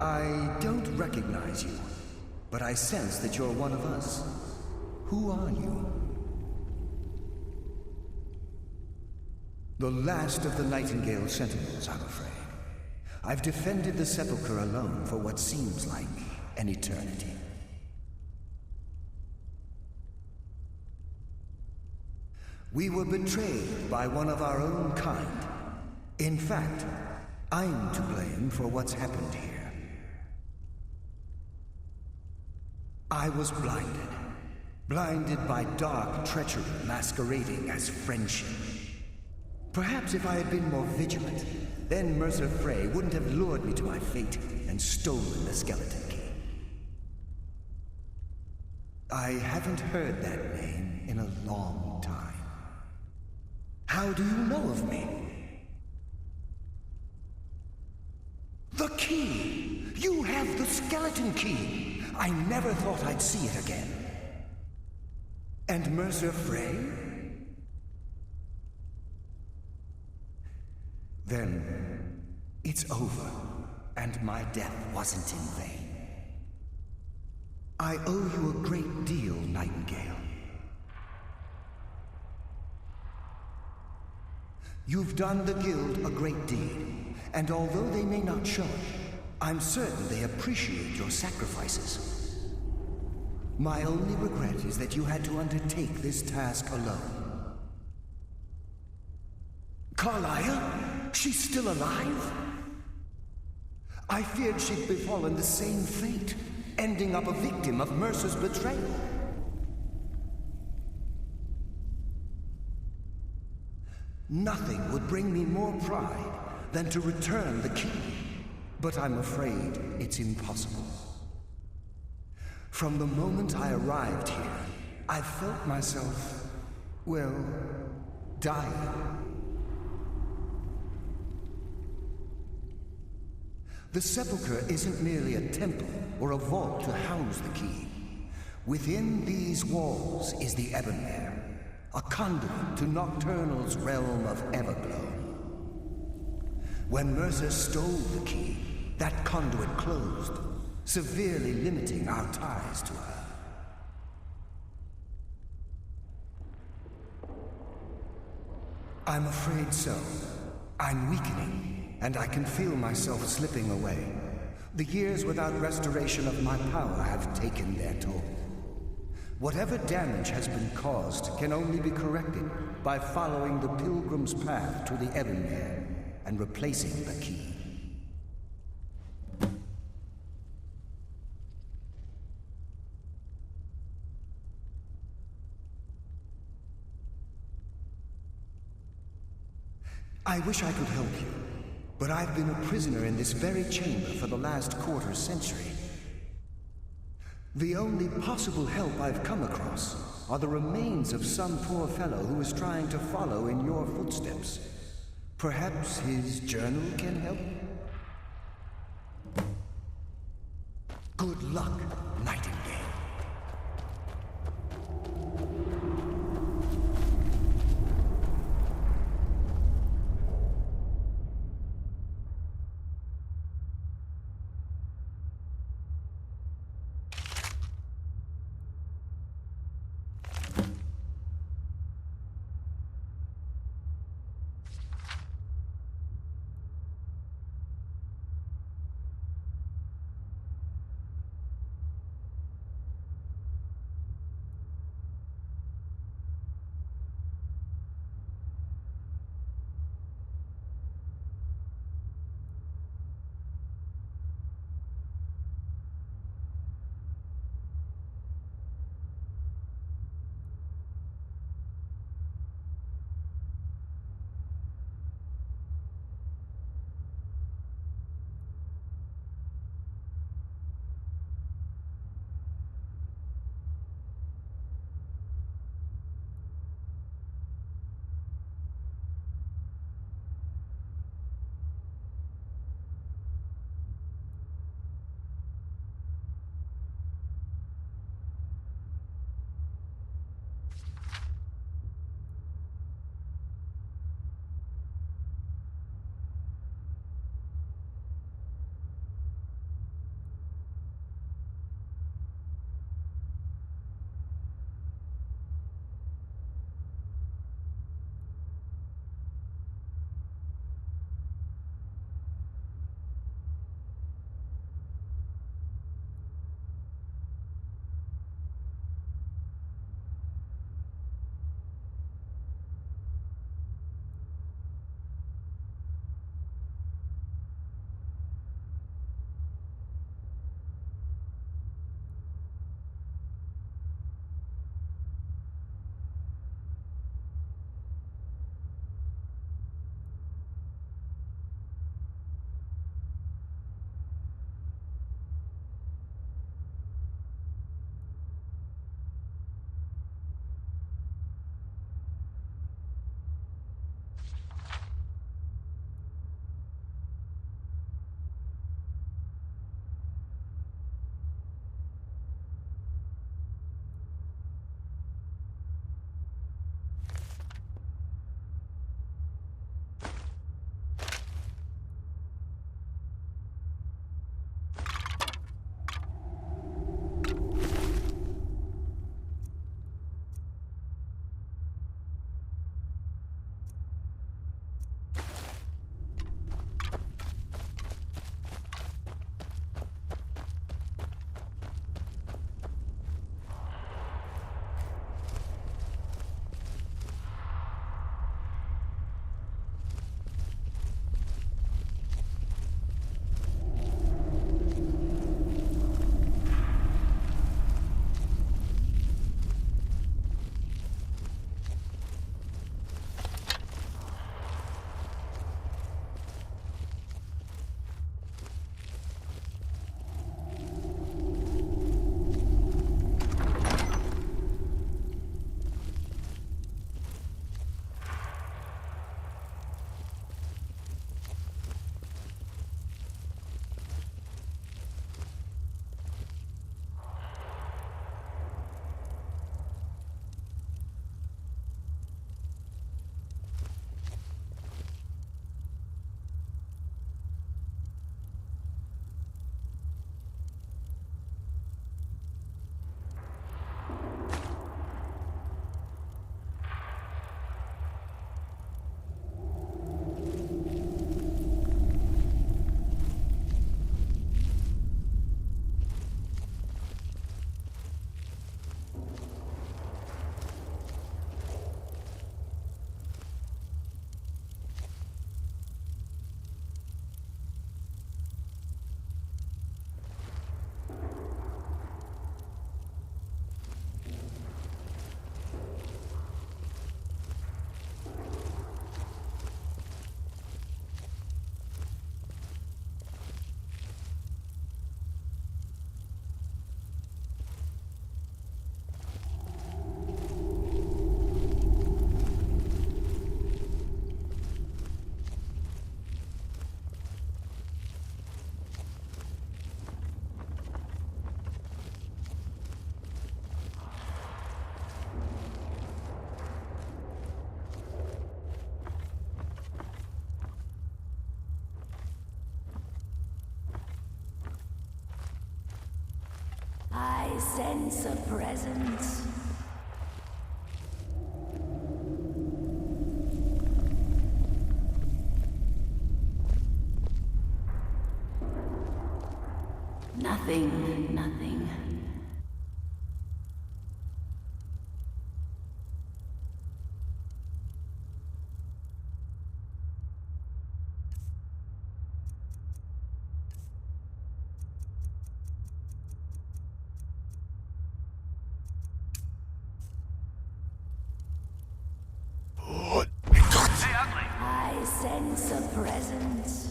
I don't recognize you, but I sense that you're one of us. Who are you? The last of the Nightingale Sentinels, I'm afraid. I've defended the Sepulchre alone for what seems like an eternity. We were betrayed by one of our own kind. In fact, I'm to blame for what's happened here. I was blinded. Blinded by dark treachery masquerading as friendship. Perhaps if I had been more vigilant, then Mercer Frey wouldn't have lured me to my fate and stolen the skeleton key. I haven't heard that name in a long time. How do you know of me? The key! You have the skeleton key! I never thought I'd see it again. And Mercer Frey? Then, it's over, and my death wasn't in vain. I owe you a great deal, Nightingale. You've done the Guild a great deed, and although they may not show it, I'm certain they appreciate your sacrifices. My only regret is that you had to undertake this task alone. Carlyle? She's still alive? I feared she'd befallen the same fate, ending up a victim of Mercer's betrayal. Nothing would bring me more pride than to return the key, but I'm afraid it's impossible. From the moment I arrived here, I felt myself, well, dying. The Sepulchre isn't merely a temple or a vault to house the key. Within these walls is the Ebonmere, a conduit to Nocturnal's realm of Everglow. When Mercer stole the key, that conduit closed, severely limiting our ties to her. I'm afraid so. I'm weakening, and I can feel myself slipping away. The years without restoration of my power have taken their toll. Whatever damage has been caused can only be corrected by following the Pilgrim's path to the Ebonmere and replacing the key. I wish I could help you, but I've been a prisoner in this very chamber for the last quarter century. The only possible help I've come across are the remains of some poor fellow who is trying to follow in your footsteps. Perhaps his journal can help? Good luck, Nightingale. I sense a presence. Nothing. I sense a presence.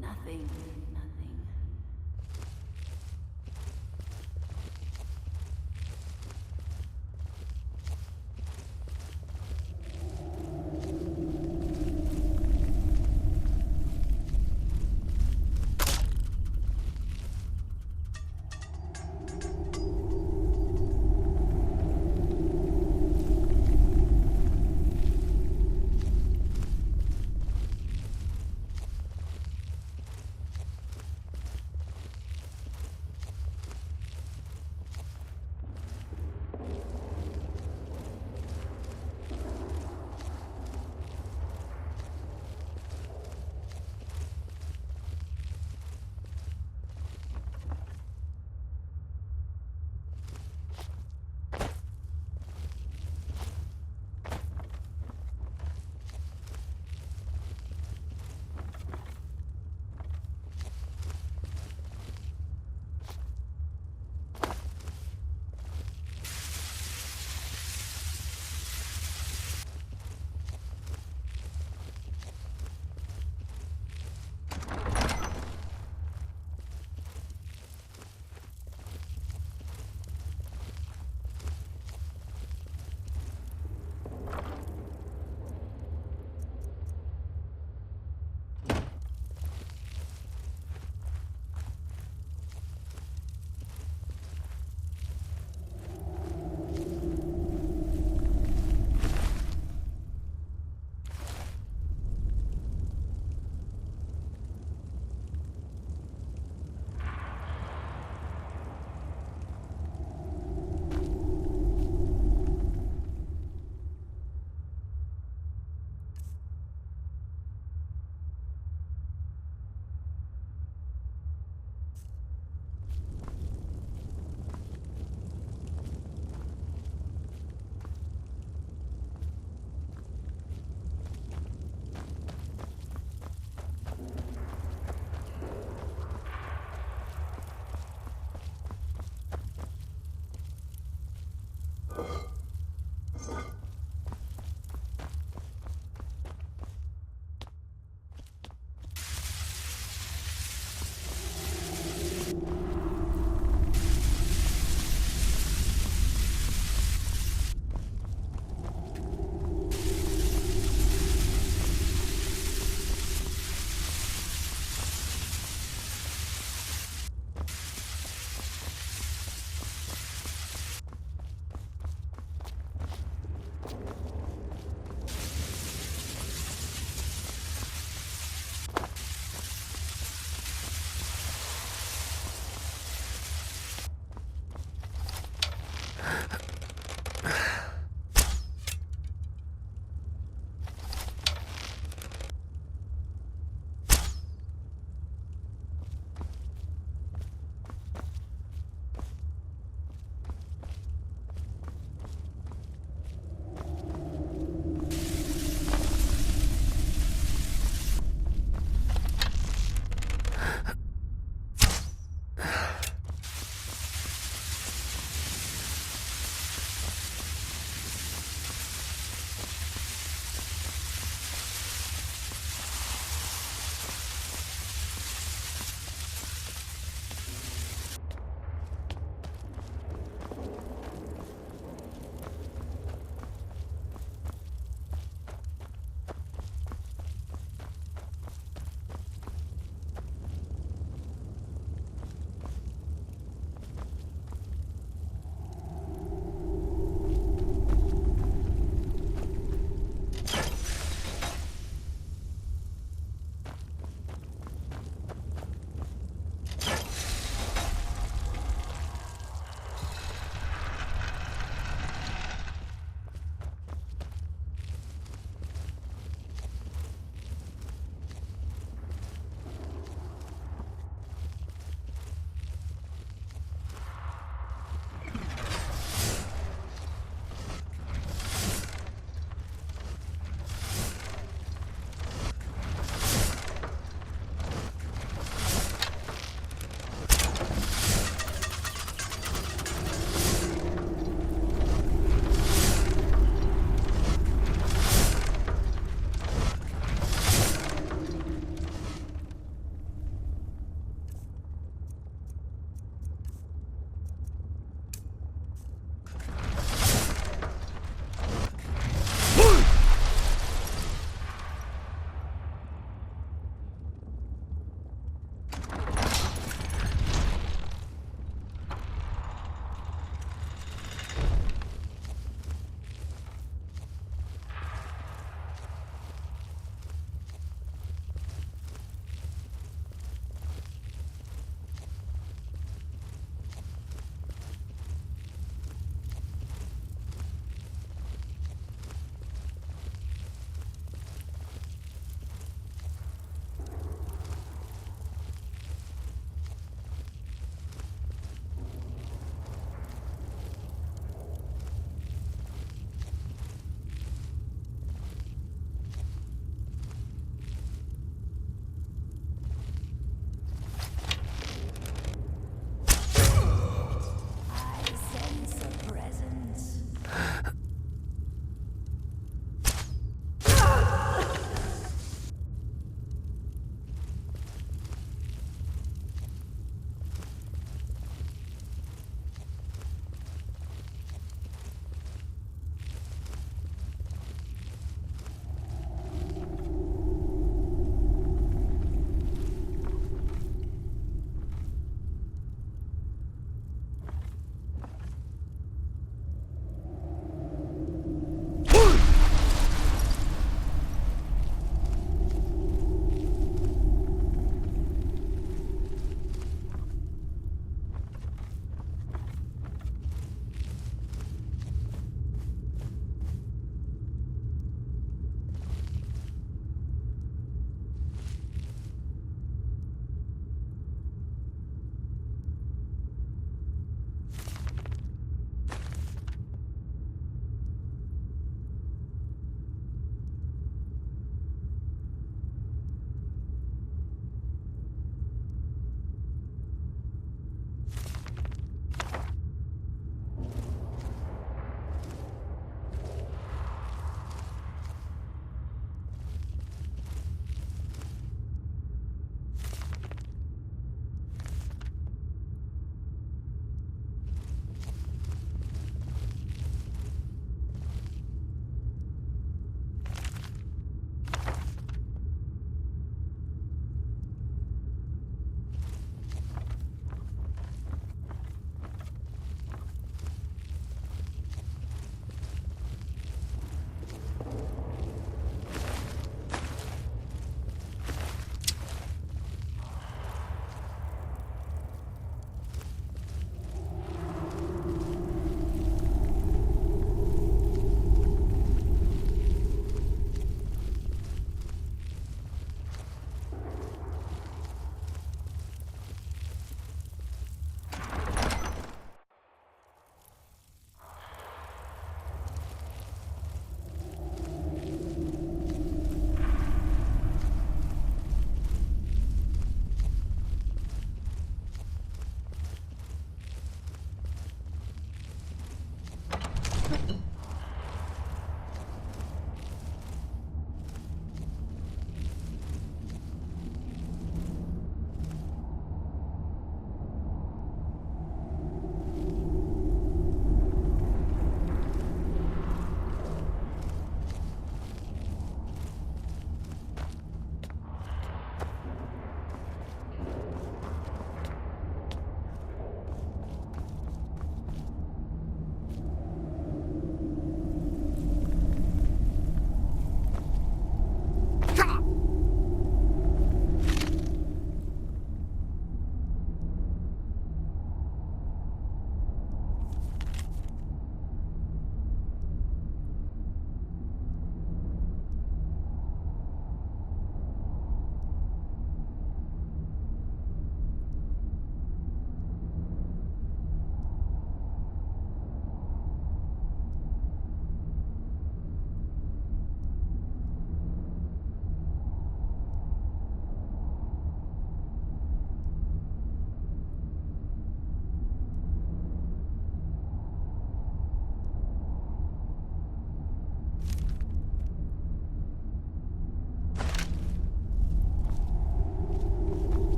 Nothing.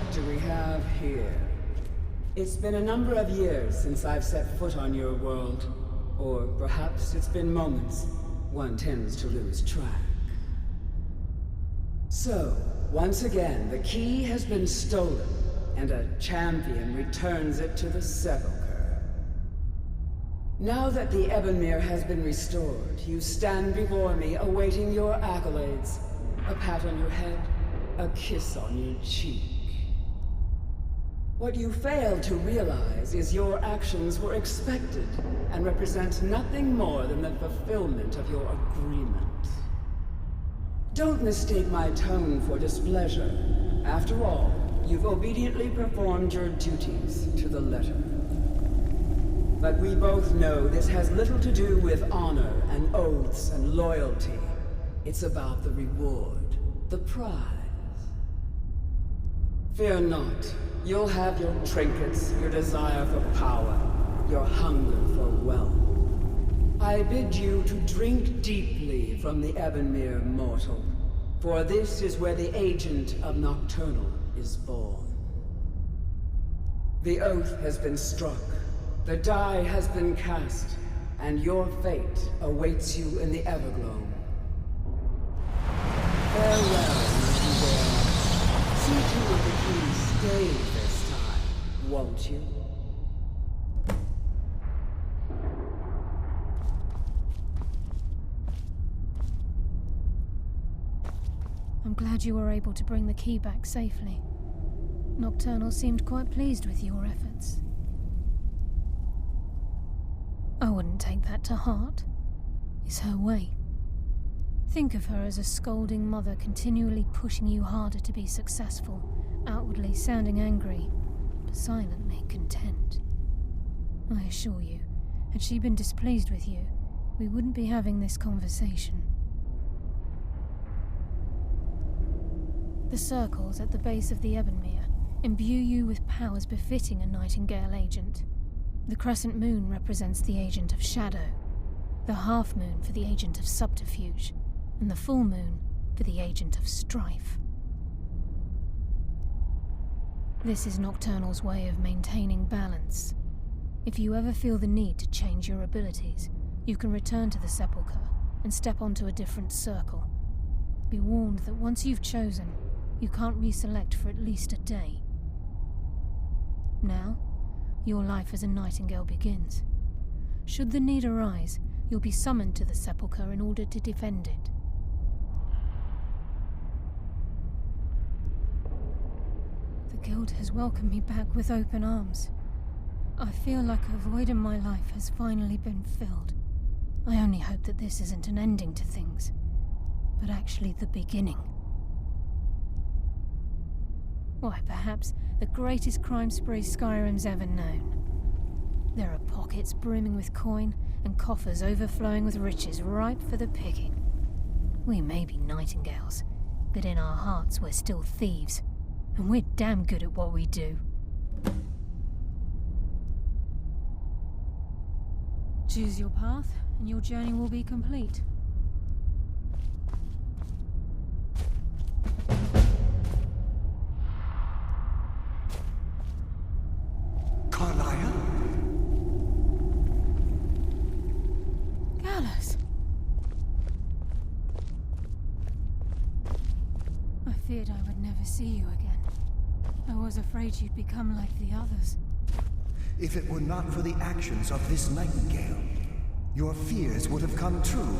what do we have here? It's been a number of years since I've set foot on your world. Or perhaps it's been moments. One tends to lose track. So, once again, the key has been stolen, and a champion returns it to the sepulchre. Now that the Ebonmere has been restored, you stand before me awaiting your accolades. A pat on your head, a kiss on your cheek. What you fail to realize is your actions were expected and represent nothing more than the fulfillment of your agreement. Don't mistake my tone for displeasure. After all, you've obediently performed your duties to the letter. But we both know this has little to do with honor and oaths and loyalty. It's about the reward, the prize. Fear not. You'll have your trinkets, your desire for power, your hunger for wealth. I bid you to drink deeply from the Ebonmere mortal, for this is where the agent of Nocturnal is born. The oath has been struck, the die has been cast, and your fate awaits you in the Everglow. Farewell, Nightingale. See to it the key stays this time, won't you? I'm glad you were able to bring the key back safely. Nocturnal seemed quite pleased with your efforts. I wouldn't take that to heart. It's her way. Think of her as a scolding mother continually pushing you harder to be successful, outwardly sounding angry, but silently content. I assure you, had she been displeased with you, we wouldn't be having this conversation. The circles at the base of the Ebonmere imbue you with powers befitting a Nightingale agent. The crescent moon represents the agent of shadow, the half moon for the agent of subterfuge, and the full moon for the agent of strife. This is Nocturnal's way of maintaining balance. If you ever feel the need to change your abilities, you can return to the Sepulchre and step onto a different circle. Be warned that once you've chosen, you can't reselect for at least a day. Now, your life as a Nightingale begins. Should the need arise, you'll be summoned to the Sepulchre in order to defend it. The Guild has welcomed me back with open arms. I feel like a void in my life has finally been filled. I only hope that this isn't an ending to things, but actually the beginning. Why, perhaps the greatest crime spree Skyrim's ever known. There are pockets brimming with coin and coffers overflowing with riches ripe for the picking. We may be Nightingales, but in our hearts we're still thieves, and we're damn good at what we do. Choose your path, and your journey will be complete. Carlisle? Gallus! I feared I would never see you again. I was afraid you'd become like the others. If it were not for the actions of this Nightingale, your fears would have come true.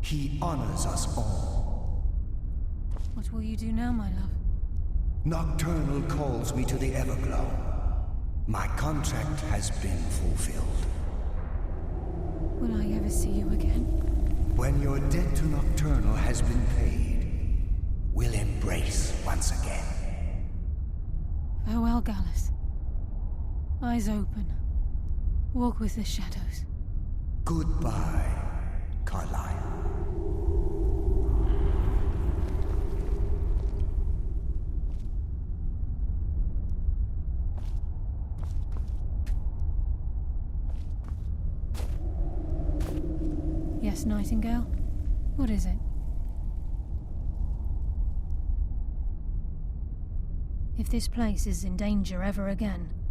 He honors us all. What will you do now, my love? Nocturnal calls me to the Everglow. My contract has been fulfilled. Will I ever see you again? When your debt to Nocturnal has been paid, we'll embrace once again. Farewell, Gallus. Eyes open. Walk with the shadows. Goodbye, Carlisle. Yes, Nightingale? What is it? If this place is in danger ever again,